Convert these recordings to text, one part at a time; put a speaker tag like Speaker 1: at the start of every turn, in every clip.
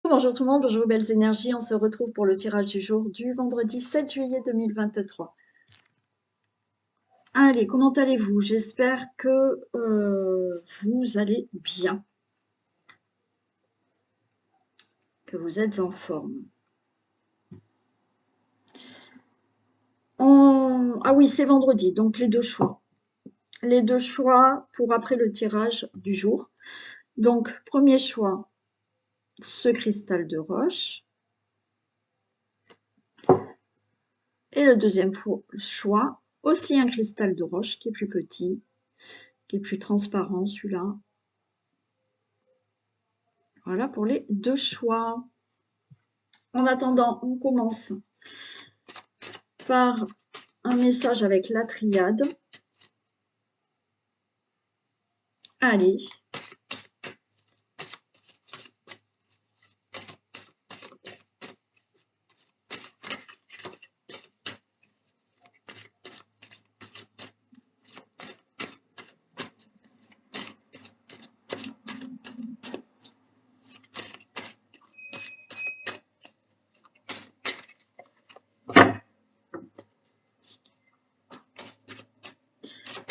Speaker 1: Bonjour tout le monde, bonjour belles énergies, on se retrouve pour le tirage du jour du vendredi 7 juillet 2023. Allez, comment allez-vous? J'espère que vous allez bien, que vous êtes en forme. Ah oui, c'est vendredi, donc les deux choix. Les deux choix pour après le tirage du jour. Donc, premier choix, ce cristal de roche. Et le deuxième choix, aussi un cristal de roche qui est plus petit, qui est plus transparent celui-là. Voilà pour les deux choix. En attendant, on commence par un message avec la triade. Allez.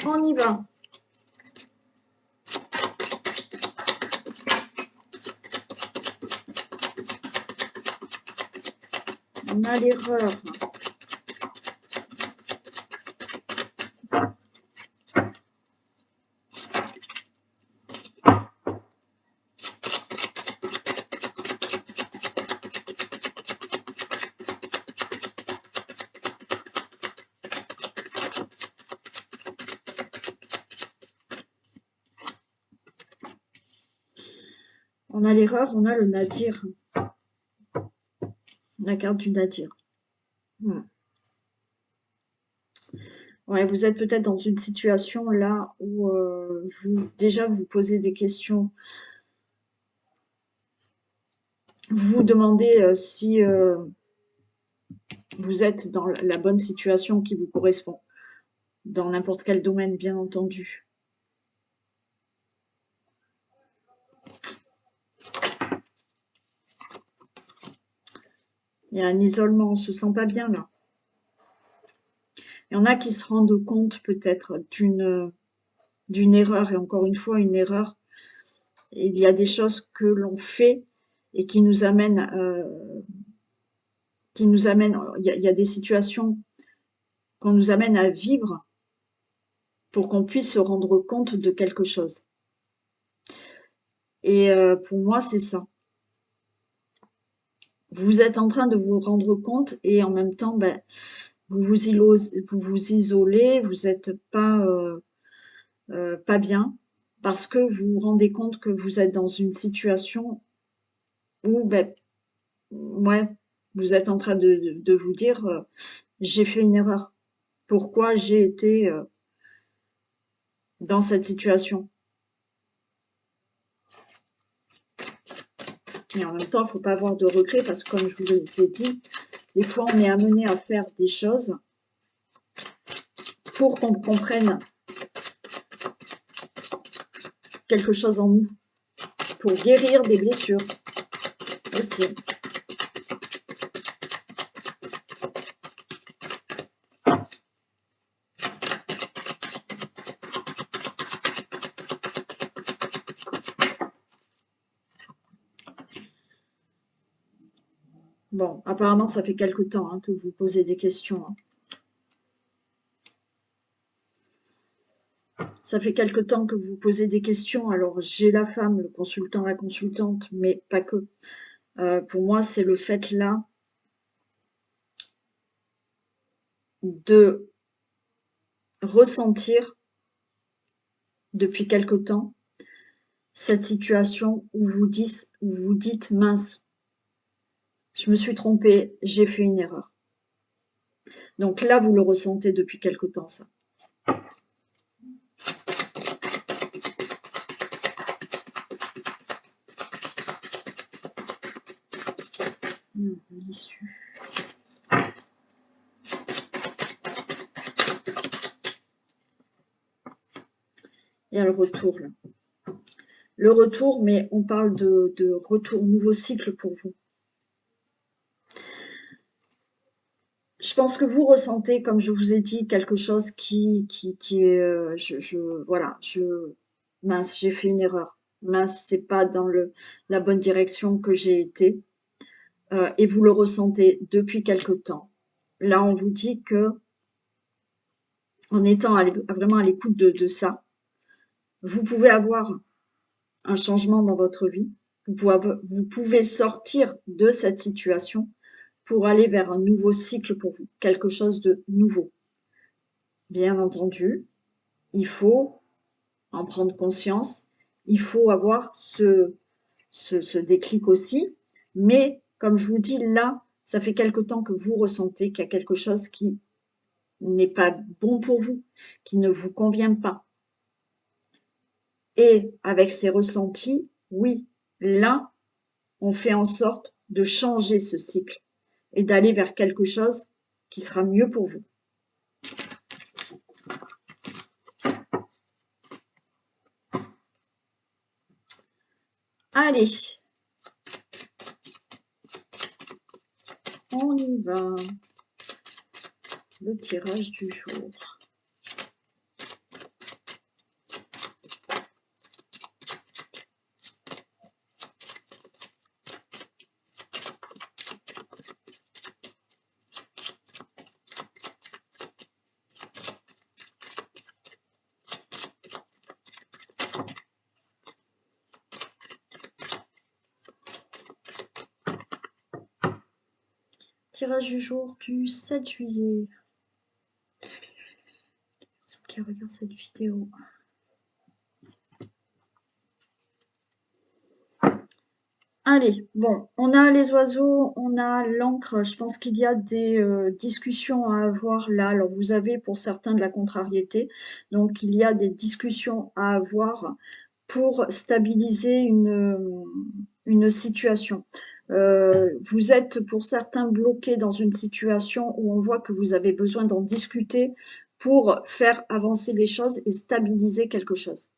Speaker 1: On y va. On a l'erreur. On a l'erreur, on a le nadir. La carte du nadir. Ouais, vous êtes peut-être dans une situation là où déjà vous posez des questions. Vous vous demandez si vous êtes dans la bonne situation qui vous correspond. Dans n'importe quel domaine, bien entendu. Il y a un isolement, on se sent pas bien là. Il y en a qui se rendent compte peut-être d'une erreur, et encore une fois, une erreur. Il y a des choses que l'on fait et qui nous amènent, il y a des situations qu'on nous amène à vivre pour qu'on puisse se rendre compte de quelque chose. Et pour moi, c'est ça. Vous êtes en train de vous rendre compte et en même temps, ben, vous vous isolez, vous n'êtes pas bien parce que vous vous rendez compte que vous êtes dans une situation où, ben, ouais, vous êtes en train de vous dire, j'ai fait une erreur. Pourquoi j'ai été dans cette situation? Et en même temps, il ne faut pas avoir de regrets parce que comme je vous l'ai dit, des fois on est amené à faire des choses pour qu'on comprenne quelque chose en nous, pour guérir des blessures aussi. Bon, apparemment, ça fait quelque temps que vous posez des questions. Ça fait quelque temps que vous posez des questions. Alors, j'ai la femme, le consultant, la consultante, mais pas que. Pour moi, c'est le fait là de ressentir depuis quelque temps cette situation où vous dites mince, je me suis trompée, j'ai fait une erreur. Donc là, vous le ressentez depuis quelque temps, ça. L'issue. Il y a le retour là. le retour, mais on parle de retour, nouveau cycle pour vous. Je pense que vous ressentez, comme je vous ai dit, quelque chose qui est, voilà, mince, j'ai fait une erreur. Mince, c'est pas dans la bonne direction que j'ai été. Et vous le ressentez depuis quelque temps. Là, on vous dit que, en étant vraiment à l'écoute de ça, vous pouvez avoir un changement dans votre vie. Vous pouvez sortir de cette situation pour aller vers un nouveau cycle pour vous, quelque chose de nouveau. Bien entendu, il faut en prendre conscience, il faut avoir ce déclic aussi, mais comme je vous dis là, ça fait quelque temps que vous ressentez qu'il y a quelque chose qui n'est pas bon pour vous, qui ne vous convient pas. Et avec ces ressentis, oui, là, on fait en sorte de changer ce cycle et d'aller vers quelque chose qui sera mieux pour vous. Allez, on y va. Le tirage du jour. Tirage du jour du 7 juillet. Personne qui regarde cette vidéo. Allez, bon, on a les oiseaux, on a l'encre. Je pense qu'il y a des discussions à avoir là. Alors, vous avez pour certains de la contrariété. Donc, il y a des discussions à avoir pour stabiliser une situation. Vous êtes pour certains bloqués dans une situation où on voit que vous avez besoin d'en discuter pour faire avancer les choses et stabiliser quelque chose.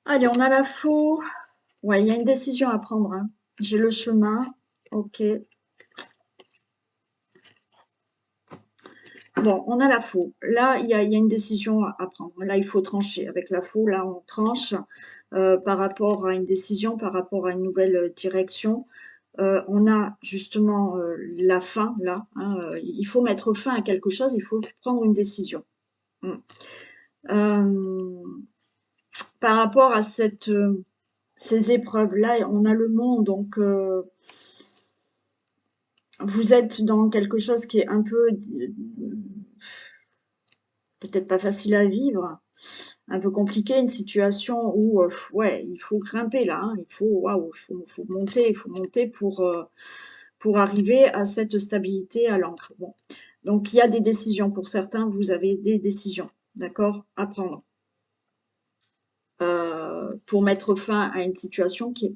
Speaker 1: Allez, on a la faux. Ouais, il y a une décision à prendre. Hein. J'ai le chemin. Ok. Bon, on a la faux. Là, il y a une décision à prendre. Là, il faut trancher. Avec la faux, là, on tranche par rapport à une décision, par rapport à une nouvelle direction. On a justement la fin, là. Hein, il faut mettre fin à quelque chose, il faut prendre une décision. Par rapport à ces épreuves-là, on a le monde, donc vous êtes dans quelque chose qui est un peu peut-être pas facile à vivre, un peu compliqué, une situation où ouais, il faut grimper là, hein, il faut waouh, faut monter pour arriver à cette stabilité à l'encre. Bon. Donc il y a des décisions pour certains, vous avez des décisions, d'accord, à prendre pour mettre fin à une situation qui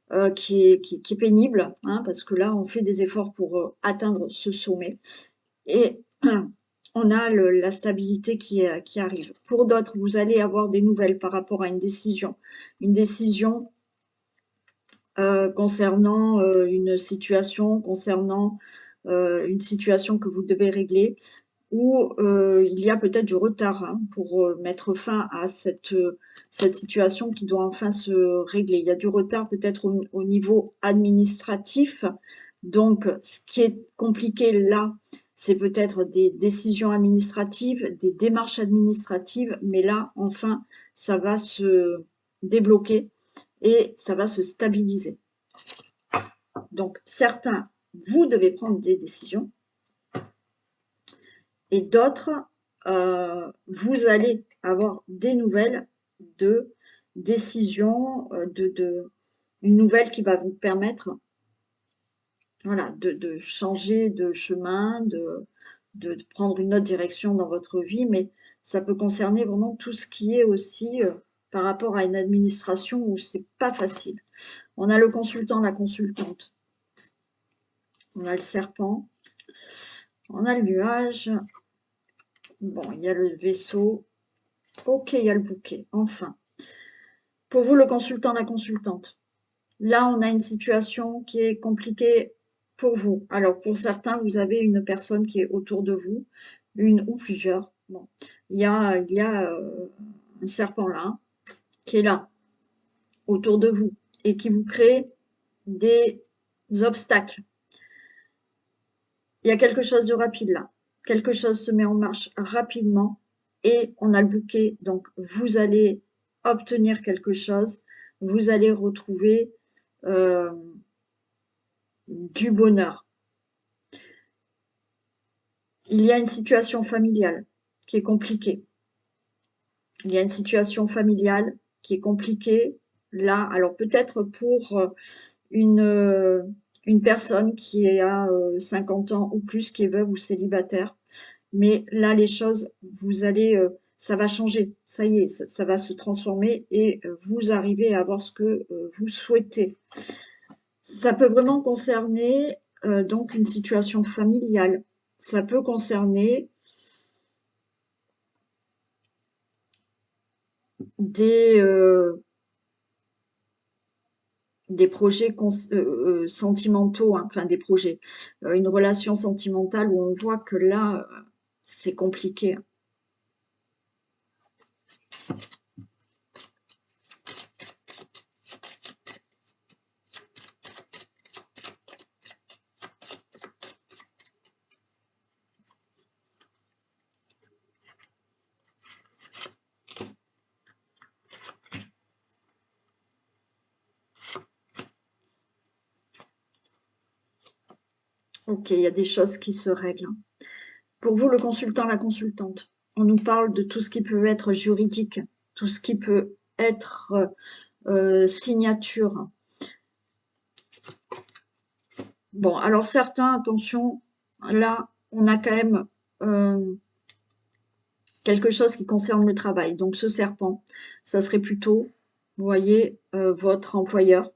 Speaker 1: est pénible, hein, parce que là, on fait des efforts pour atteindre ce sommet. Et on a la stabilité qui arrive. Pour d'autres, vous allez avoir des nouvelles par rapport à une décision. Une décision concernant une situation, concernant une situation que vous devez régler, où il y a peut-être du retard hein, pour mettre fin à cette situation qui doit enfin se régler. Il y a du retard peut-être au niveau administratif. Donc, ce qui est compliqué là, c'est peut-être des décisions administratives, des démarches administratives, mais là, enfin, ça va se débloquer et ça va se stabiliser. Donc, certains, vous devez prendre des décisions, et d'autres, vous allez avoir des nouvelles de décisions, une nouvelle qui va vous permettre, voilà, de changer de chemin, de prendre une autre direction dans votre vie, mais ça peut concerner vraiment tout ce qui est aussi par rapport à une administration où c'est pas facile. On a le consultant, la consultante, on a le serpent, on a le nuage, bon, il y a le vaisseau, ok, il y a le bouquet, enfin. Pour vous, le consultant, la consultante, là, on a une situation qui est compliquée pour vous. Alors, pour certains, vous avez une personne qui est autour de vous, une ou plusieurs. Bon, il y a un serpent là, qui est là, autour de vous, et qui vous crée des obstacles. Il y a quelque chose de rapide là. Quelque chose se met en marche rapidement et on a le bouquet. Donc, vous allez obtenir quelque chose. Vous allez retrouver euh, du bonheur. Il y a une situation familiale qui est compliquée. Il y a une situation familiale qui est compliquée là. Alors, peut-être pour une, une personne qui a 50 ans ou plus, qui est veuve ou célibataire. Mais là, les choses, vous allez, ça va changer. Ça y est, ça va se transformer et vous arrivez à avoir ce que vous souhaitez. Ça peut vraiment concerner donc une situation familiale. Ça peut concerner des, euh, des projets sentimentaux, hein, enfin des projets, une relation sentimentale où on voit que là, c'est compliqué. Ok, il y a des choses qui se règlent. Pour vous, le consultant, la consultante, on nous parle de tout ce qui peut être juridique, tout ce qui peut être signature. Bon, alors certains, attention, là, on a quand même quelque chose qui concerne le travail. Donc ce serpent, ça serait plutôt, vous voyez, votre employeur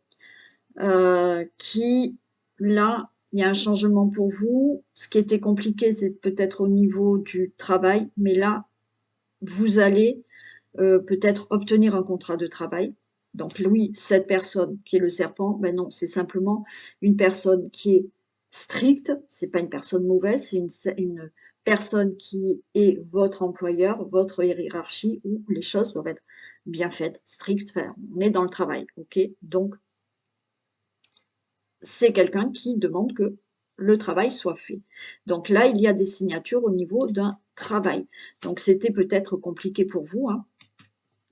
Speaker 1: qui, là, il y a un changement pour vous. Ce qui était compliqué, c'est peut-être au niveau du travail, mais là, vous allez peut-être obtenir un contrat de travail. Donc oui, cette personne qui est le serpent, ben non, c'est simplement une personne qui est stricte, c'est pas une personne mauvaise, c'est une personne qui est votre employeur, votre hiérarchie, où les choses doivent être bien faites, strictes, enfin, on est dans le travail, ok? Donc, c'est quelqu'un qui demande que le travail soit fait. Donc là, il y a des signatures au niveau d'un travail. Donc c'était peut-être compliqué pour vous, hein.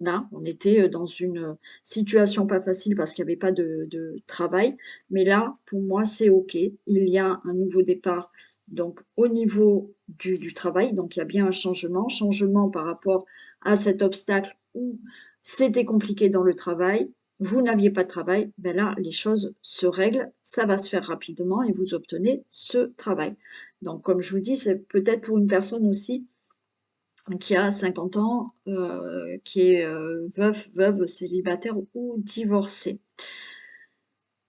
Speaker 1: Là, on était dans une situation pas facile parce qu'il n'y avait pas de travail. Mais là, pour moi, c'est OK. Il y a un nouveau départ. Donc, au niveau du travail, donc il y a bien un changement. Changement par rapport à cet obstacle où c'était compliqué dans le travail. Vous n'aviez pas de travail. Ben là, les choses se règlent. Ça va se faire rapidement et vous obtenez ce travail. Donc, comme je vous dis, c'est peut-être pour une personne aussi qui a 50 ans, qui est veuve, célibataire ou divorcée.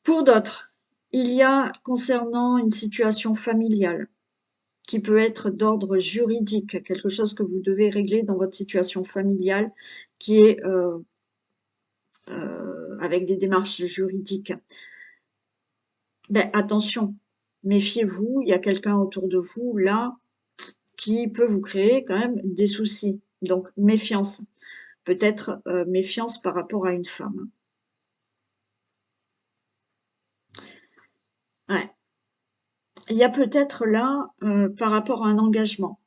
Speaker 1: Pour d'autres, il y a concernant une situation familiale qui peut être d'ordre juridique, quelque chose que vous devez régler dans votre situation familiale qui est avec des démarches juridiques. Ben, attention, méfiez-vous, il y a quelqu'un autour de vous là qui peut vous créer quand même des soucis. Donc méfiance. Peut-être méfiance par rapport à une femme. Ouais. Il y a peut-être là, par rapport à un engagement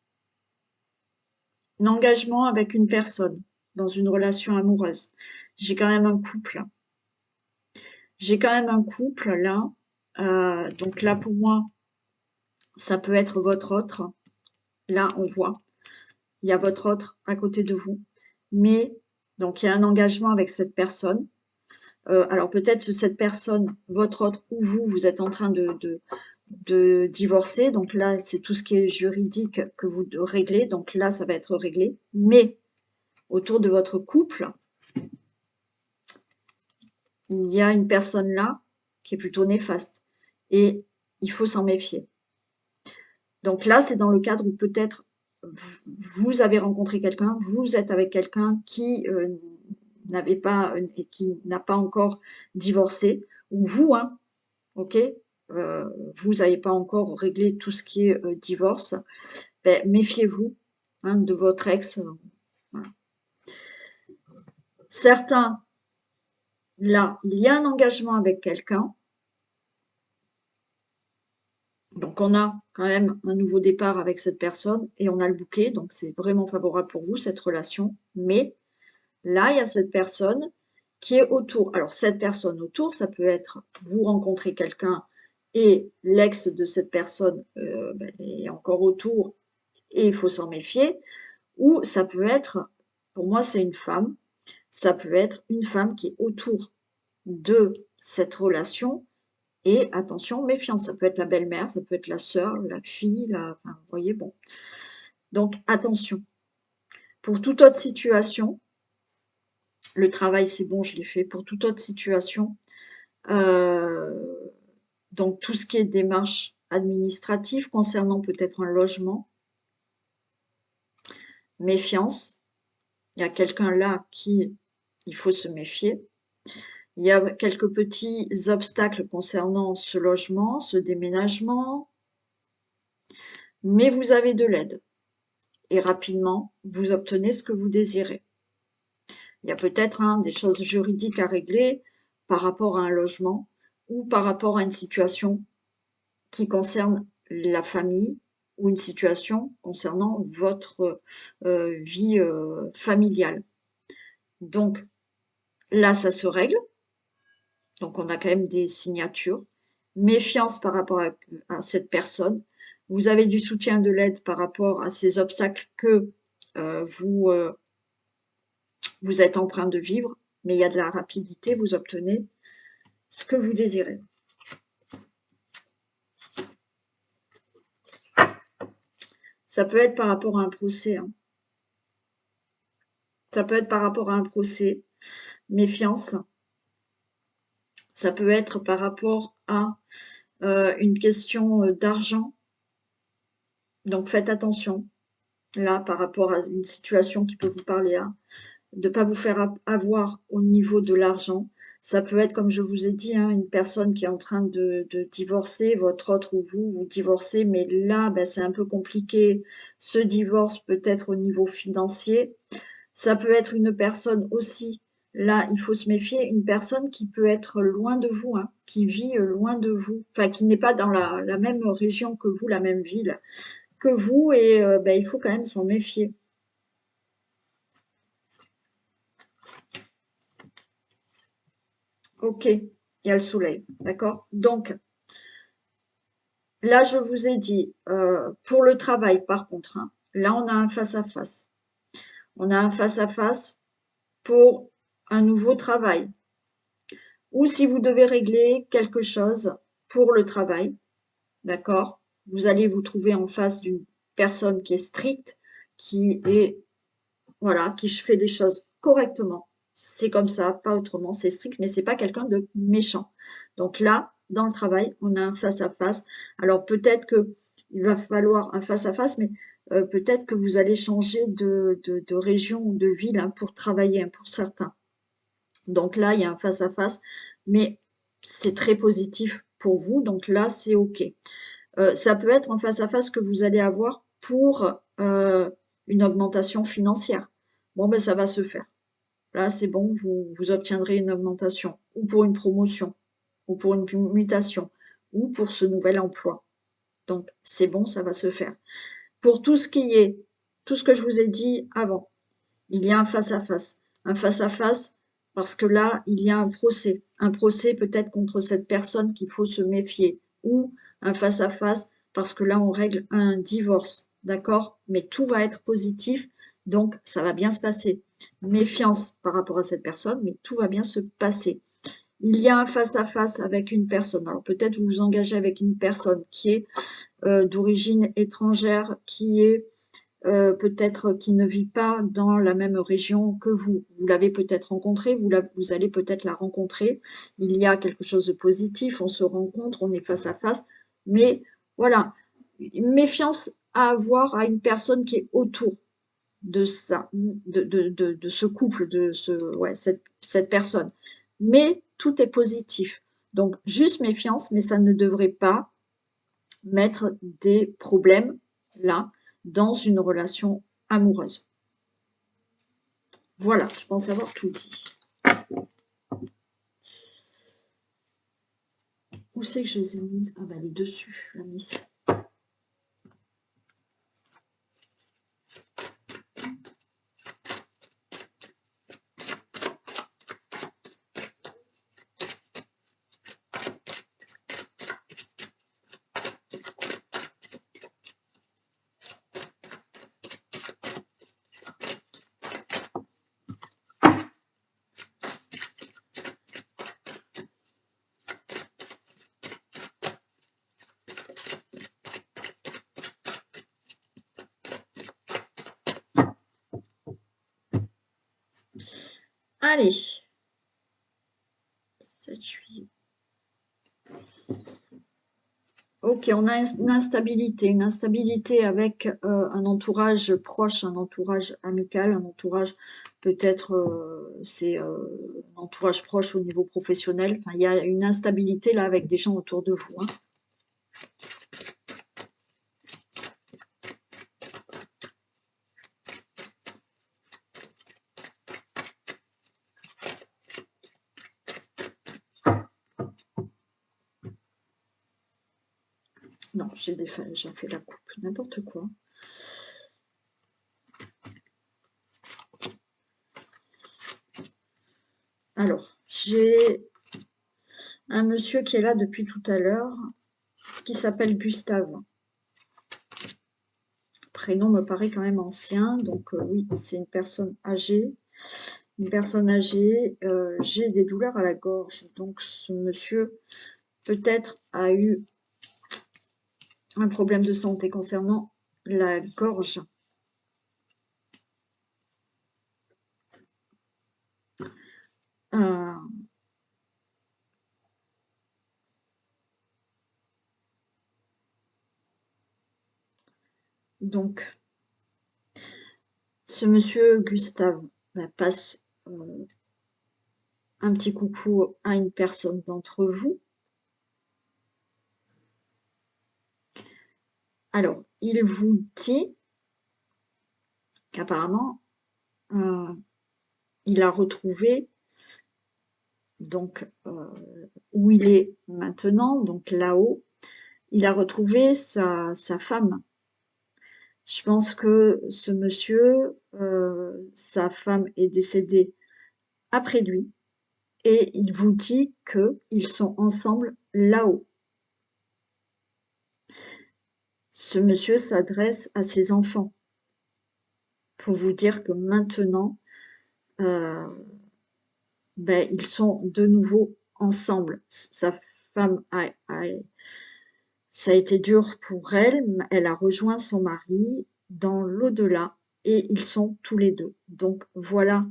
Speaker 1: avec une personne dans une relation amoureuse. J'ai quand même un couple. J'ai quand même un couple là. Donc là, pour moi, ça peut être votre autre. Là, on voit, il y a votre autre à côté de vous. Mais, donc, il y a un engagement avec cette personne. Alors peut-être que cette personne, votre autre ou vous, vous êtes en train de divorcer. Donc là, c'est tout ce qui est juridique que vous réglez. Donc là, ça va être réglé. Mais autour de votre couple, il y a une personne là qui est plutôt néfaste. Et il faut s'en méfier. Donc là, c'est dans le cadre où peut-être vous avez rencontré quelqu'un, vous êtes avec quelqu'un qui n'avait pas et qui n'a pas encore divorcé, ou vous, hein, ok, vous n'avez pas encore réglé tout ce qui est divorce, ben, méfiez-vous hein, de votre ex. Voilà. Certains, là, il y a un engagement avec quelqu'un, donc on a quand même un nouveau départ avec cette personne et on a le bouquet, donc c'est vraiment favorable pour vous, cette relation, mais là, il y a cette personne qui est autour. Alors, cette personne autour, ça peut être vous rencontrez quelqu'un et l'ex de cette personne ben, est encore autour et il faut s'en méfier. Ou ça peut être, pour moi, c'est une femme, ça peut être une femme qui est autour de cette relation et attention, méfiance. Ça peut être la belle-mère, ça peut être la sœur, la fille, enfin, vous voyez, bon. Donc, attention. Pour toute autre situation, le travail, c'est bon, je l'ai fait. Pour toute autre situation, donc tout ce qui est démarches administratives concernant peut-être un logement, méfiance. Il y a quelqu'un là qui, il faut se méfier. Il y a quelques petits obstacles concernant ce logement, ce déménagement, mais vous avez de l'aide. Et rapidement, vous obtenez ce que vous désirez. Il y a peut-être hein, des choses juridiques à régler par rapport à un logement ou par rapport à une situation qui concerne la famille ou une situation concernant votre vie familiale. Donc là, ça se règle. Donc on a quand même des signatures. Méfiance par rapport à cette personne. Vous avez du soutien, de l'aide par rapport à ces obstacles que vous êtes en train de vivre, mais il y a de la rapidité, vous obtenez ce que vous désirez. Ça peut être par rapport à un procès. Hein. Ça peut être par rapport à un procès. Méfiance. Ça peut être par rapport à une question d'argent. Donc faites attention, là, par rapport à une situation qui peut vous parler, hein, de ne pas vous faire avoir au niveau de l'argent. Ça peut être, comme je vous ai dit, hein, une personne qui est en train de divorcer, votre autre ou vous divorcez, mais là, ben, c'est un peu compliqué. Ce divorce peut être au niveau financier. Ça peut être une personne aussi, là, il faut se méfier, une personne qui peut être loin de vous, hein, qui vit loin de vous, enfin, qui n'est pas dans la même région que vous, la même ville que vous, et ben, il faut quand même s'en méfier. Ok, il y a le soleil, d'accord? Donc, là, je vous ai dit, pour le travail, par contre, hein, là, on a un face-à-face. On a un face-à-face pour un nouveau travail. Ou si vous devez régler quelque chose pour le travail, d'accord? Vous allez vous trouver en face d'une personne qui est stricte, qui est, voilà, qui fait les choses correctement. C'est comme ça, pas autrement, c'est strict, mais c'est pas quelqu'un de méchant. Donc là, dans le travail, on a un face-à-face. Alors peut-être que il va falloir un face-à-face, mais peut-être que vous allez changer de région ou de ville hein, pour travailler, hein, pour certains. Donc là, il y a un face-à-face, mais c'est très positif pour vous. Donc là, c'est OK. Ça peut être en face-à-face que vous allez avoir pour une augmentation financière. Bon, ben ça va se faire. Là, c'est bon, vous obtiendrez une augmentation, ou pour une promotion, ou pour une mutation, ou pour ce nouvel emploi. Donc, c'est bon, ça va se faire. Pour tout ce qui est, tout ce que je vous ai dit avant, il y a un face-à-face. Un face-à-face parce que là, il y a un procès. Un procès peut-être contre cette personne qu'il faut se méfier. Ou un face-à-face parce que là, on règle un divorce. D'accord? Mais tout va être positif, donc ça va bien se passer. Méfiance par rapport à cette personne, mais tout va bien se passer. Il y a un face-à-face avec une personne. Alors peut-être vous vous engagez avec une personne qui est d'origine étrangère, qui est peut-être qui ne vit pas dans la même région que vous. Vous l'avez peut-être rencontrée, vous allez peut-être la rencontrer. Il y a quelque chose de positif, on se rencontre, on est face à face. Mais voilà, une méfiance à avoir à une personne qui est autour de ça, de ce couple, ouais, cette personne. Mais tout est positif. Donc, juste méfiance, mais ça ne devrait pas mettre des problèmes là dans une relation amoureuse. Voilà, je pense avoir tout dit. Où c'est que je les ai mises? Ah bah elle est dessus, la mise. Allez. 7 juillet. Ok, on a une instabilité avec un entourage proche, un entourage amical, un entourage peut-être c'est un entourage proche au niveau professionnel. Enfin, il y a une instabilité là avec des gens autour de vous. Hein. Non, j'ai fait la coupe, n'importe quoi. Alors, j'ai un monsieur qui est là depuis tout à l'heure, qui s'appelle Gustave. Prénom me paraît quand même ancien, donc oui, c'est une personne âgée. Une personne âgée, j'ai des douleurs à la gorge, donc ce monsieur peut-être a eu un problème de santé concernant la gorge. Euh, donc, ce monsieur Gustave passe un petit coucou à une personne d'entre vous. Alors, il vous dit qu'apparemment, il a retrouvé donc où il est maintenant, donc là-haut, il a retrouvé sa femme. Je pense que ce monsieur, sa femme est décédée après lui et il vous dit qu'ils sont ensemble là-haut. Ce monsieur s'adresse à ses enfants pour vous dire que maintenant, euh, ils sont de nouveau ensemble. Sa femme ça a été dur pour elle. Elle a rejoint son mari dans l'au-delà et ils sont tous les deux. Donc voilà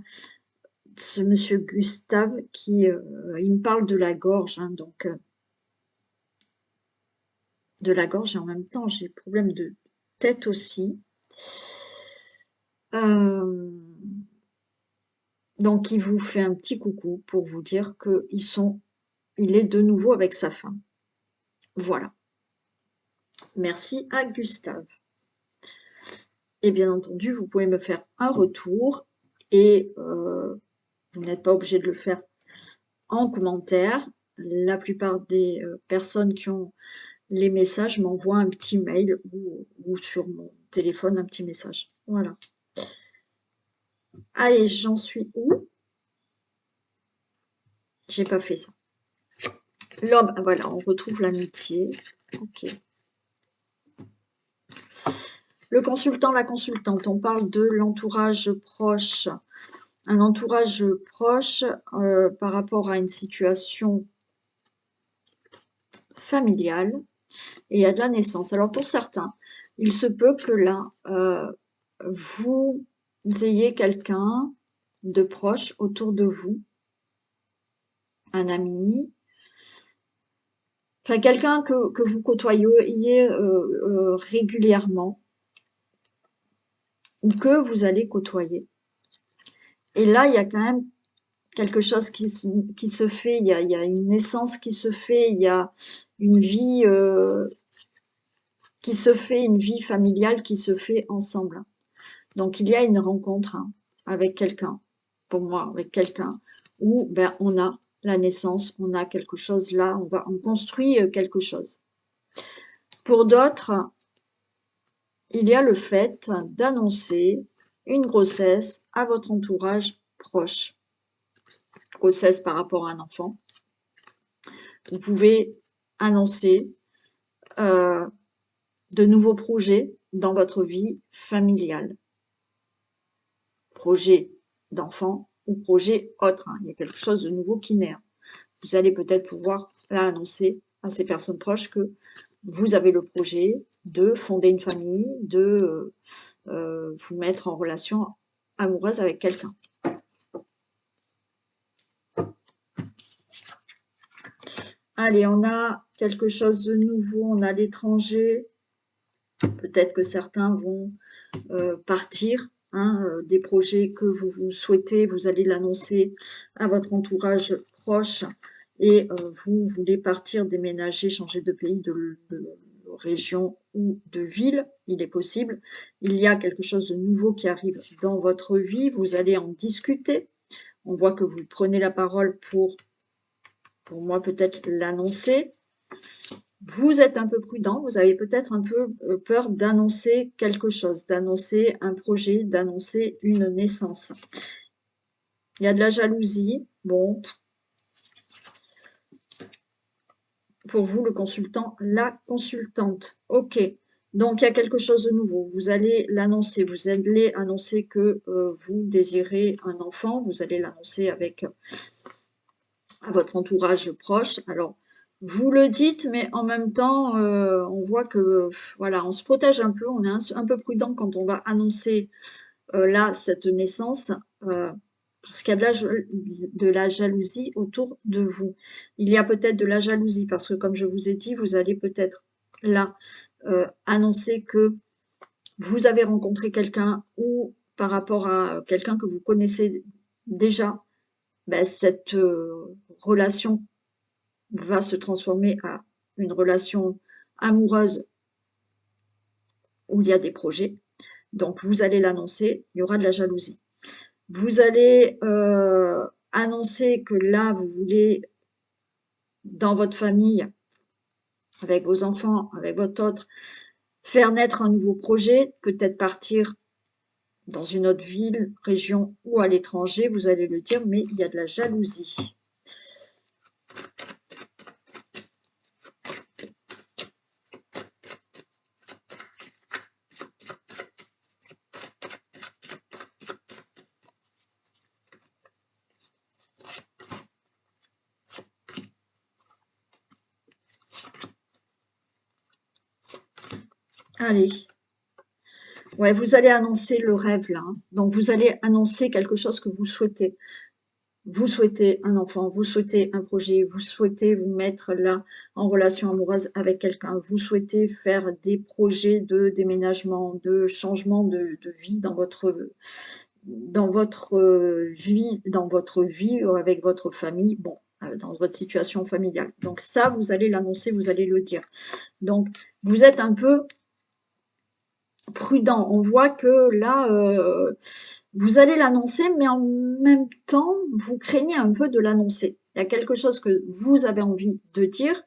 Speaker 1: ce monsieur Gustave qui il me parle de la gorge, hein, donc de la gorge et en même temps j'ai des problèmes de tête aussi. Donc il vous fait un petit coucou pour vous dire il est de nouveau avec sa femme. Voilà. Merci à Gustave. Et bien entendu, vous pouvez me faire un retour et vous n'êtes pas obligé de le faire en commentaire. La plupart des personnes qui ont les messages m'envoient un petit mail ou sur mon téléphone un petit message. Voilà. Allez, j'en suis où? J'ai pas fait ça. L'homme, voilà, on retrouve l'amitié. Ok. Le consultant, la consultante, on parle de l'entourage proche. un entourage proche par rapport à une situation familiale, et il y a de la naissance. Alors pour certains, il se peut que là, vous ayez quelqu'un de proche autour de vous, un ami, enfin quelqu'un que vous côtoyez régulièrement ou que vous allez côtoyer. Et là, il y a quand même quelque chose qui se fait, il y a une naissance qui se fait, il y a une vie qui se fait, une vie familiale qui se fait ensemble. Donc il y a une rencontre avec quelqu'un, pour moi, avec quelqu'un, où ben, on a la naissance, on a quelque chose là, on construit quelque chose. Pour d'autres, il y a le fait d'annoncer une grossesse à votre entourage proche. Grossesse par rapport à un enfant. Vous pouvez annoncer de nouveaux projets dans votre vie familiale. Projet d'enfant ou projet autre. Il y a quelque chose de nouveau qui naît. Vous allez peut-être pouvoir là annoncer à ces personnes proches que vous avez le projet de fonder une famille, de vous mettre en relation amoureuse avec quelqu'un. Allez, on a quelque chose de nouveau, on a l'étranger. Peut-être que certains vont partir, des projets que vous souhaitez, vous allez l'annoncer à votre entourage proche et vous voulez partir, déménager, changer de pays, de région ou de ville, il est possible. Il y a quelque chose de nouveau qui arrive dans votre vie, vous allez en discuter. On voit que vous prenez la parole pour moi peut-être l'annoncer. Vous êtes un peu prudent, vous avez peut-être un peu peur d'annoncer quelque chose, d'annoncer un projet, d'annoncer une naissance. Il y a de la jalousie, bon. Pour vous, le consultant, la consultante. Ok, donc il y a quelque chose de nouveau. Vous allez l'annoncer, vous allez annoncer que vous désirez un enfant, vous allez l'annoncer avec à votre entourage proche. Alors, vous le dites, mais en même temps, on voit que voilà, on se protège un peu, on est un peu prudent quand on va annoncer là cette naissance, parce qu'il y a de la jalousie autour de vous. Il y a peut-être de la jalousie parce que, comme je vous ai dit, vous allez peut-être là annoncer que vous avez rencontré quelqu'un ou par rapport à quelqu'un que vous connaissez déjà, ben, cette relation va se transformer à une relation amoureuse où il y a des projets. Donc, vous allez l'annoncer, il y aura de la jalousie. Vous allez annoncer que là, vous voulez, dans votre famille, avec vos enfants, avec votre autre, faire naître un nouveau projet, peut-être partir dans une autre ville, région ou à l'étranger, vous allez le dire, mais il y a de la jalousie. Allez. Ouais, vous allez annoncer le rêve là. Donc, vous allez annoncer quelque chose que vous souhaitez. Vous souhaitez un enfant, vous souhaitez un projet, vous souhaitez vous mettre là en relation amoureuse avec quelqu'un, vous souhaitez faire des projets de déménagement, de changement de vie dans votre vie avec votre famille, bon, dans votre situation familiale. Donc ça, vous allez l'annoncer, vous allez le dire. Donc, vous êtes un peu prudent. On voit que là, vous allez l'annoncer, mais en même temps, vous craignez un peu de l'annoncer. Il y a quelque chose que vous avez envie de dire,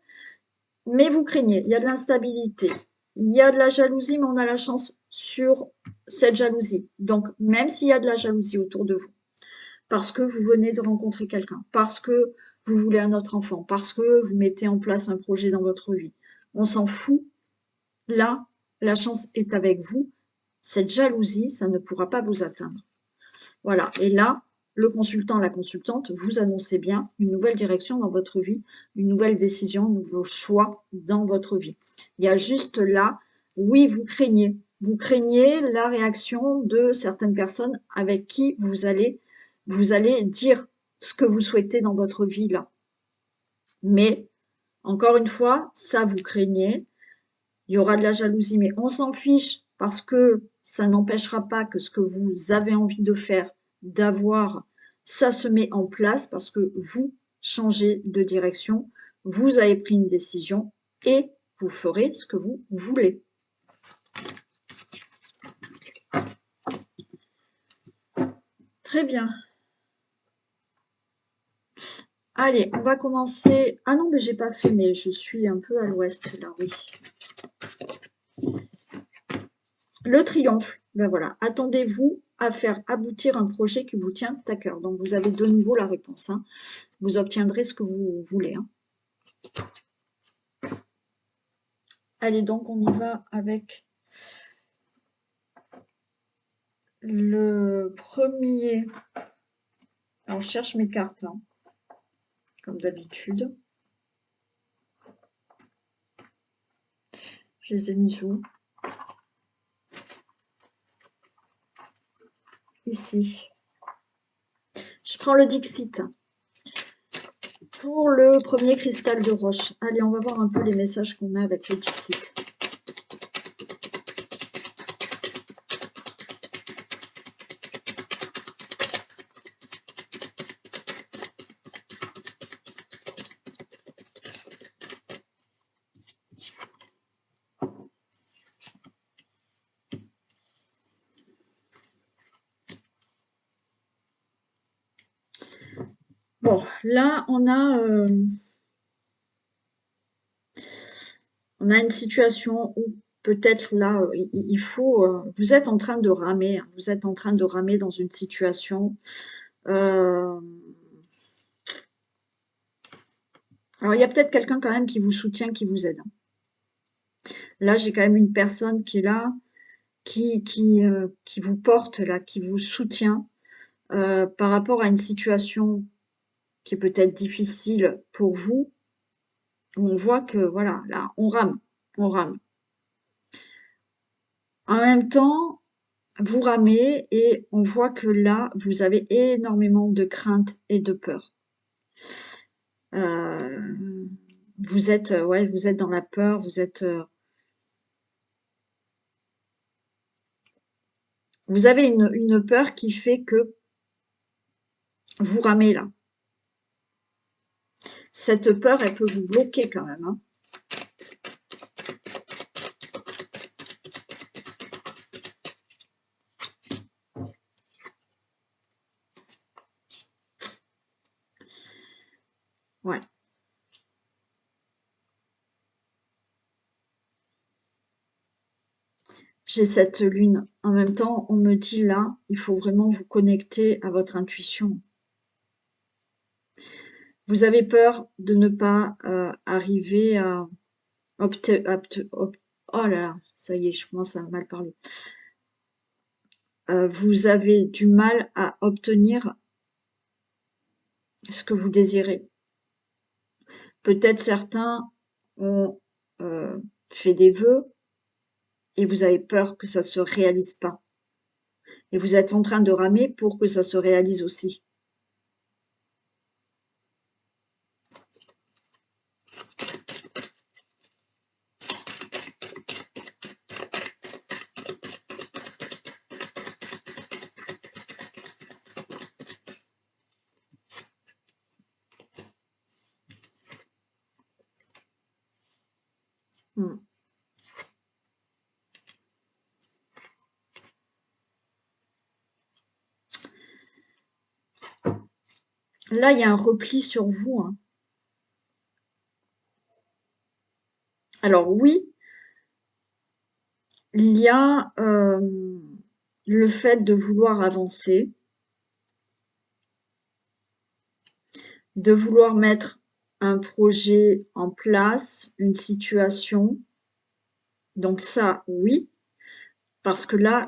Speaker 1: mais vous craignez. Il y a de l'instabilité. Il y a de la jalousie, mais on a la chance sur cette jalousie. Donc, même s'il y a de la jalousie autour de vous, parce que vous venez de rencontrer quelqu'un, parce que vous voulez un autre enfant, parce que vous mettez en place un projet dans votre vie, on s'en fout. Là, la chance est avec vous. Cette jalousie, ça ne pourra pas vous atteindre. Voilà. Et là, le consultant, la consultante, vous annoncez bien une nouvelle direction dans votre vie, une nouvelle décision, un nouveau choix dans votre vie. Il y a juste là, oui, vous craignez. Vous craignez la réaction de certaines personnes avec qui vous allez dire ce que vous souhaitez dans votre vie là. Mais, encore une fois, ça vous craignez. Il y aura de la jalousie, mais on s'en fiche parce que ça n'empêchera pas que ce que vous avez envie de faire, d'avoir, ça se met en place parce que vous changez de direction, vous avez pris une décision et vous ferez ce que vous voulez. Très bien. Allez, on va commencer. Ah non, mais j'ai pas fait, mais je suis un peu à l'ouest là, oui. Le triomphe, ben voilà. Attendez-vous à faire aboutir un projet qui vous tient à cœur. Donc, vous avez de nouveau la réponse. Hein. Vous obtiendrez ce que vous voulez. Hein. Allez, donc, on y va avec le premier. Alors, je cherche mes cartes, hein, comme d'habitude. Je les ai mises où? Ici. Je prends le Dixit. Pour le premier cristal de roche. Allez, on va voir un peu les messages qu'on a avec le Dixit. Bon, là, on a une situation où peut-être là, il faut, vous êtes en train de ramer, hein, vous êtes en train de ramer dans une situation. Alors, il y a peut-être quelqu'un quand même qui vous soutient, qui vous aide. Là, j'ai quand même une personne qui est là, qui vous porte, là, qui vous soutient par rapport à une situation qui est peut-être difficile pour vous, où on voit que, voilà, là, on rame, on rame. En même temps, vous ramez et on voit que là, vous avez énormément de crainte et de peur. Vous êtes, ouais, vous êtes dans la peur, vous avez une peur qui fait que vous ramez là. Cette peur, elle peut vous bloquer quand même. Hein. Ouais. J'ai cette lune. En même temps, on me dit là, il faut vraiment vous connecter à votre intuition. Vous avez peur de ne pas arriver à oh là là, ça y est, je commence à mal parler. Vous avez du mal à obtenir ce que vous désirez. Peut-être certains ont fait des vœux et vous avez peur que ça se réalise pas. Et vous êtes en train de ramer pour que ça se réalise aussi. Hmm. Là, il y a un repli sur vous. Hein. Alors oui, il y a le fait de vouloir avancer, de vouloir mettre un projet en place, une situation. Donc ça, oui, parce que là,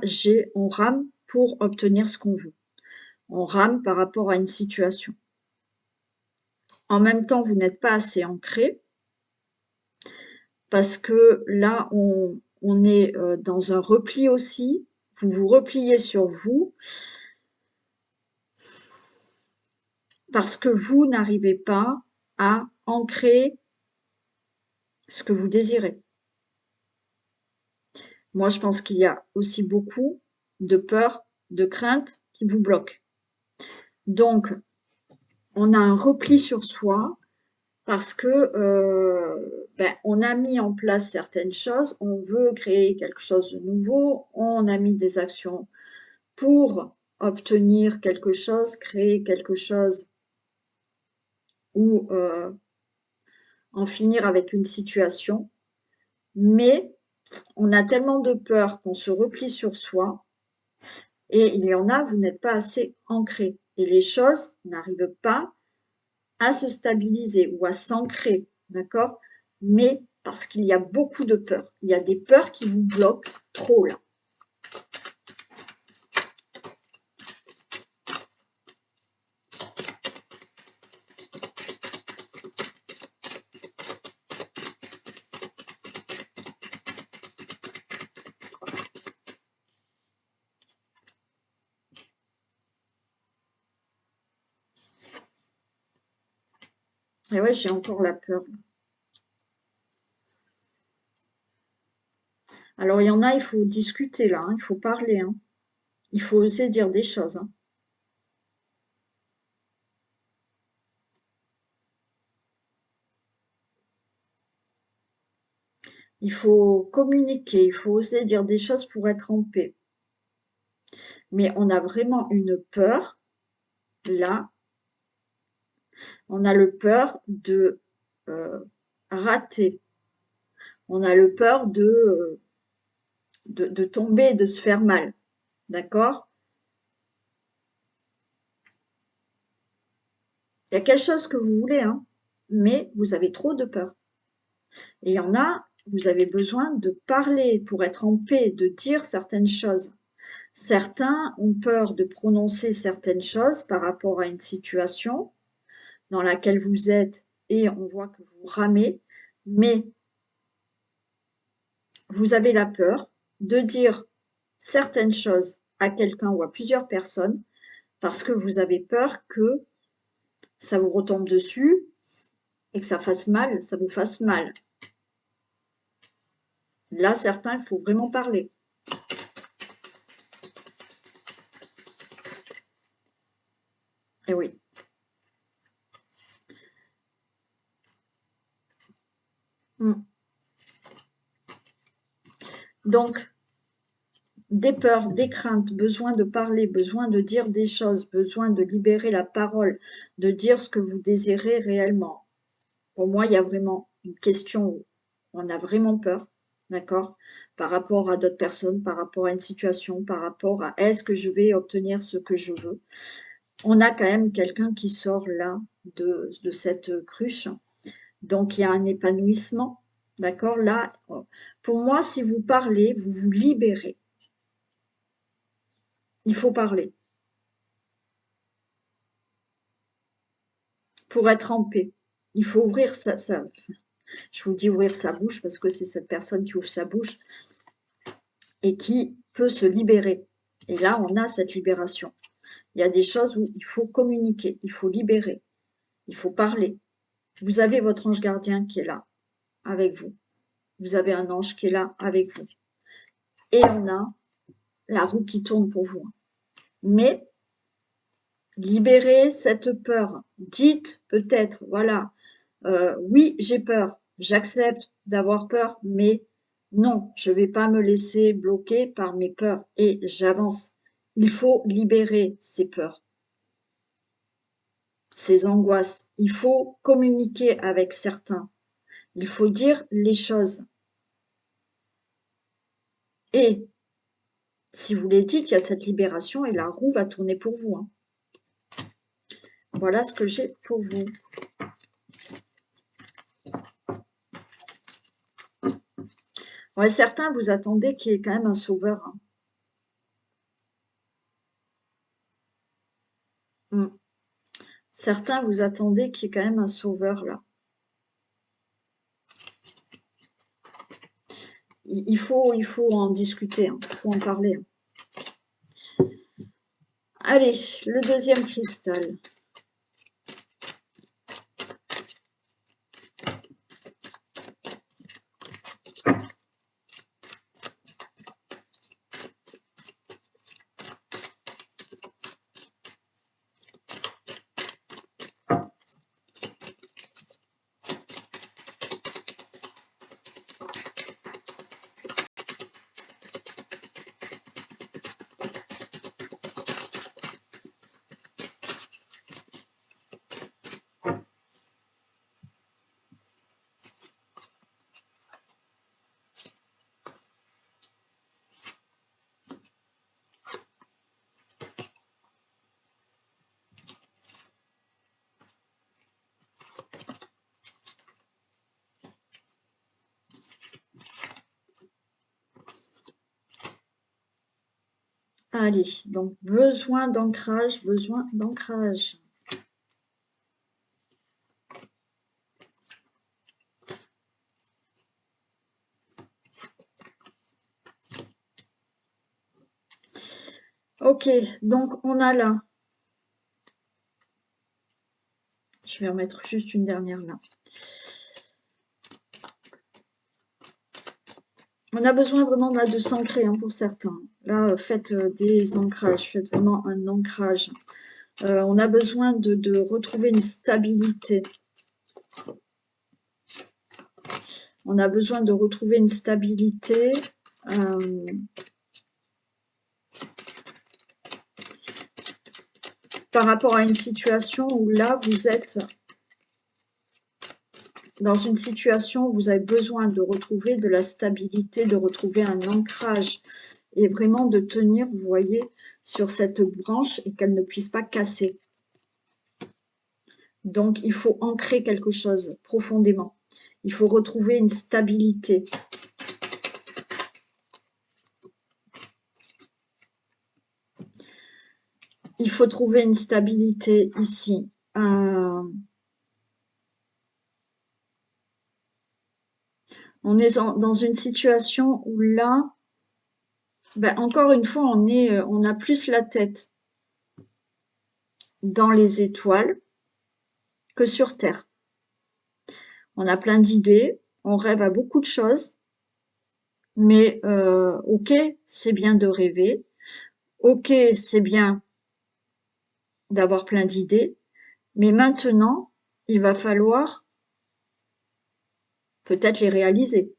Speaker 1: on rame pour obtenir ce qu'on veut. On rame par rapport à une situation. En même temps, vous n'êtes pas assez ancré parce que là, on est dans un repli aussi. Vous vous repliez sur vous parce que vous n'arrivez pas à ancrer ce que vous désirez. Moi, je pense qu'il y a aussi beaucoup de peur, de crainte qui vous bloquent. Donc, on a un repli sur soi parce que on a mis en place certaines choses, on veut créer quelque chose de nouveau, on a mis des actions pour obtenir quelque chose, créer quelque chose ou en finir avec une situation, mais on a tellement de peur qu'on se replie sur soi et il y en a, vous n'êtes pas assez ancré et les choses n'arrivent pas à se stabiliser ou à s'ancrer, d'accord? Mais parce qu'il y a beaucoup de peurs. Il y a des peurs qui vous bloquent trop là. Et ouais, j'ai encore la peur. Alors, il y en a, il faut discuter là, hein, il faut parler. Hein. Il faut oser dire des choses. Hein. Il faut communiquer, il faut oser dire des choses pour être en paix. Mais on a vraiment une peur, là, on a le peur de rater. On a le peur de tomber, de se faire mal. D'accord? Il y a quelque chose que vous voulez, hein, mais vous avez trop de peur. Et il y en a, vous avez besoin de parler pour être en paix, de dire certaines choses. Certains ont peur de prononcer certaines choses par rapport à une situation dans laquelle vous êtes et on voit que vous ramez, mais vous avez la peur de dire certaines choses à quelqu'un ou à plusieurs personnes parce que vous avez peur que ça vous retombe dessus et que ça fasse mal, ça vous fasse mal. Là, certains, il faut vraiment parler. Eh oui. Mm. Donc, des peurs, des craintes, besoin de parler, besoin de dire des choses, besoin de libérer la parole, de dire ce que vous désirez réellement. Pour moi, il y a vraiment une question où on a vraiment peur, d'accord, par rapport à d'autres personnes, par rapport à une situation, par rapport à est-ce que je vais obtenir ce que je veux. On a quand même quelqu'un qui sort là de cette cruche. Donc, il y a un épanouissement, d'accord. Là, pour moi, si vous parlez, vous vous libérez. Il faut parler pour être en paix. Il faut ouvrir je vous dis ouvrir sa bouche parce que c'est cette personne qui ouvre sa bouche et qui peut se libérer. Et là, on a cette libération. Il y a des choses où il faut communiquer, il faut libérer, il faut parler. Vous avez votre ange gardien qui est là avec vous. Vous avez un ange qui est là avec vous. Et on a la roue qui tourne pour vous. Mais libérez cette peur. Dites peut-être, voilà, oui, j'ai peur, j'accepte d'avoir peur, mais non, je ne vais pas me laisser bloquer par mes peurs et j'avance. Il faut libérer ces peurs, ces angoisses. Il faut communiquer avec certains. Il faut dire les choses. Et si vous les dites, il y a cette libération et la roue va tourner pour vous. Hein. Voilà ce que j'ai pour vous. Ouais, certains, vous attendez qu'il y ait quand même un sauveur. Hein. Certains, vous attendez qu'il y ait quand même un sauveur là. Il faut en discuter, hein. Il faut en parler. Hein. Allez, le deuxième cristal. Allez, donc besoin d'ancrage, besoin d'ancrage. Ok, donc on a là. Je vais remettre juste une dernière là. On a besoin vraiment là de s'ancrer hein, pour certains. Là, faites des ancrages, faites vraiment un ancrage. On a besoin de retrouver une stabilité. On a besoin de retrouver une stabilité. Par rapport à une situation où là, vous êtes dans une situation où vous avez besoin de retrouver de la stabilité, de retrouver un ancrage et vraiment de tenir, vous voyez, sur cette branche et qu'elle ne puisse pas casser. Donc, il faut ancrer quelque chose profondément. Il faut retrouver une stabilité. Il faut trouver une stabilité ici. On est dans une situation où là, ben encore une fois, on a plus la tête dans les étoiles que sur Terre. On a plein d'idées, on rêve à beaucoup de choses, mais ok, c'est bien de rêver, ok, c'est bien d'avoir plein d'idées, mais maintenant, il va falloir peut-être les réaliser,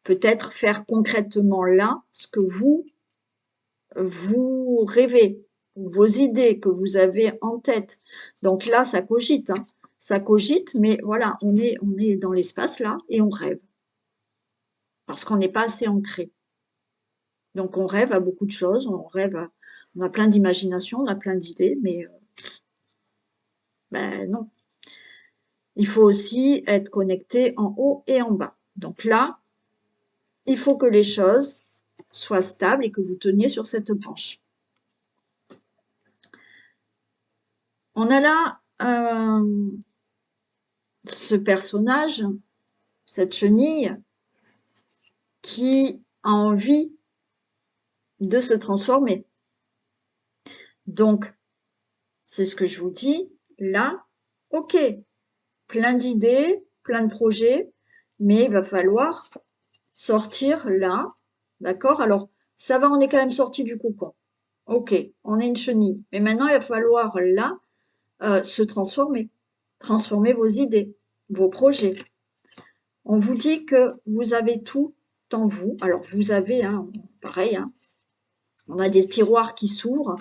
Speaker 1: peut-être faire concrètement là ce que vous rêvez, vos idées que vous avez en tête. Donc là, ça cogite, hein. Ça cogite, mais voilà, on est dans l'espace là et on rêve. Parce qu'on n'est pas assez ancré. Donc on rêve à beaucoup de choses, on a plein d'imagination, on a plein d'idées, mais ben non. Il faut aussi être connecté en haut et en bas. Donc là, il faut que les choses soient stables et que vous teniez sur cette branche. On a là ce personnage, cette chenille, qui a envie de se transformer. Donc, c'est ce que je vous dis, là, ok, plein d'idées, plein de projets, mais il va falloir sortir là, d'accord? Alors, ça va, on est quand même sorti du cocon. Ok, on est une chenille. Mais maintenant, il va falloir là se transformer. Transformer vos idées, vos projets. On vous dit que vous avez tout en vous. Alors, vous avez, hein, pareil, hein, on a des tiroirs qui s'ouvrent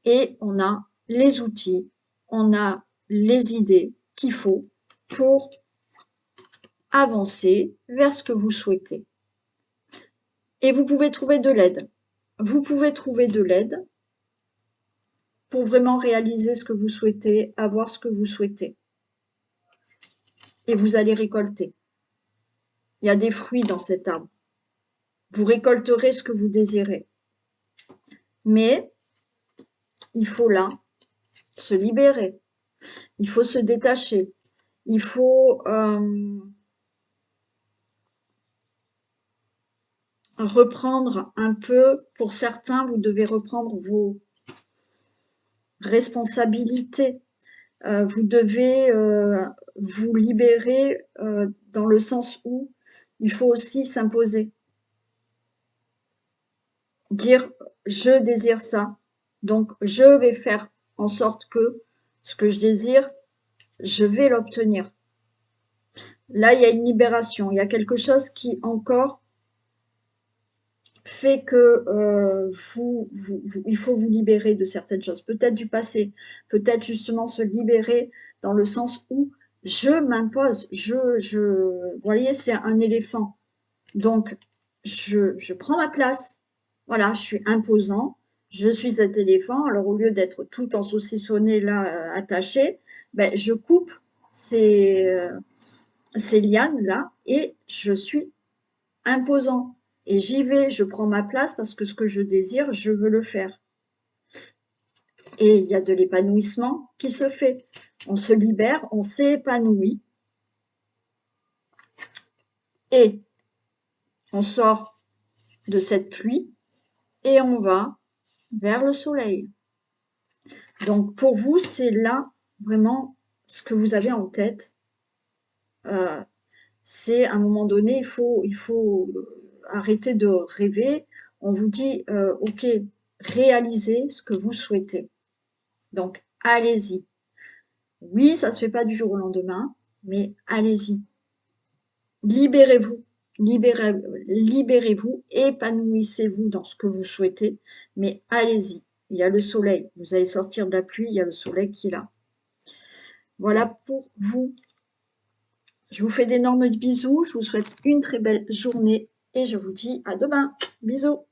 Speaker 1: et on a les outils, on a les idées qu'il faut pour avancer vers ce que vous souhaitez. Et vous pouvez trouver de l'aide. Vous pouvez trouver de l'aide pour vraiment réaliser ce que vous souhaitez, avoir ce que vous souhaitez. Et vous allez récolter. Il y a des fruits dans cet arbre. Vous récolterez ce que vous désirez. Mais il faut là se libérer. Il faut se détacher. Il faut reprendre un peu, pour certains, vous devez reprendre vos responsabilités. Vous devez vous libérer dans le sens où il faut aussi s'imposer. Dire je désire ça, donc je vais faire en sorte que ce que je désire, je vais l'obtenir. Là, il y a une libération, il y a quelque chose qui encore fait que il faut vous libérer de certaines choses, peut-être du passé, peut-être justement se libérer dans le sens où je m'impose, vous voyez, c'est un éléphant. Donc, je prends ma place. Voilà, je suis imposant. Je suis cet éléphant. Alors, au lieu d'être tout en saucissonné là, attaché, ben, je coupe ces lianes là et je suis imposant. Et j'y vais, je prends ma place parce que ce que je désire, je veux le faire. Et il y a de l'épanouissement qui se fait. On se libère, on s'épanouit. Et on sort de cette pluie et on va vers le soleil. Donc pour vous, c'est là vraiment ce que vous avez en tête. C'est à un moment donné, il faut arrêter de rêver. On vous dit, ok, réalisez ce que vous souhaitez. Donc allez-y. Oui, ça se fait pas du jour au lendemain, mais allez-y. Libérez-vous, libérez-vous, épanouissez-vous dans ce que vous souhaitez, mais allez-y. Il y a le soleil. Vous allez sortir de la pluie, il y a le soleil qui est là. Voilà pour vous. Je vous fais d'énormes bisous. Je vous souhaite une très belle journée et je vous dis à demain. Bisous.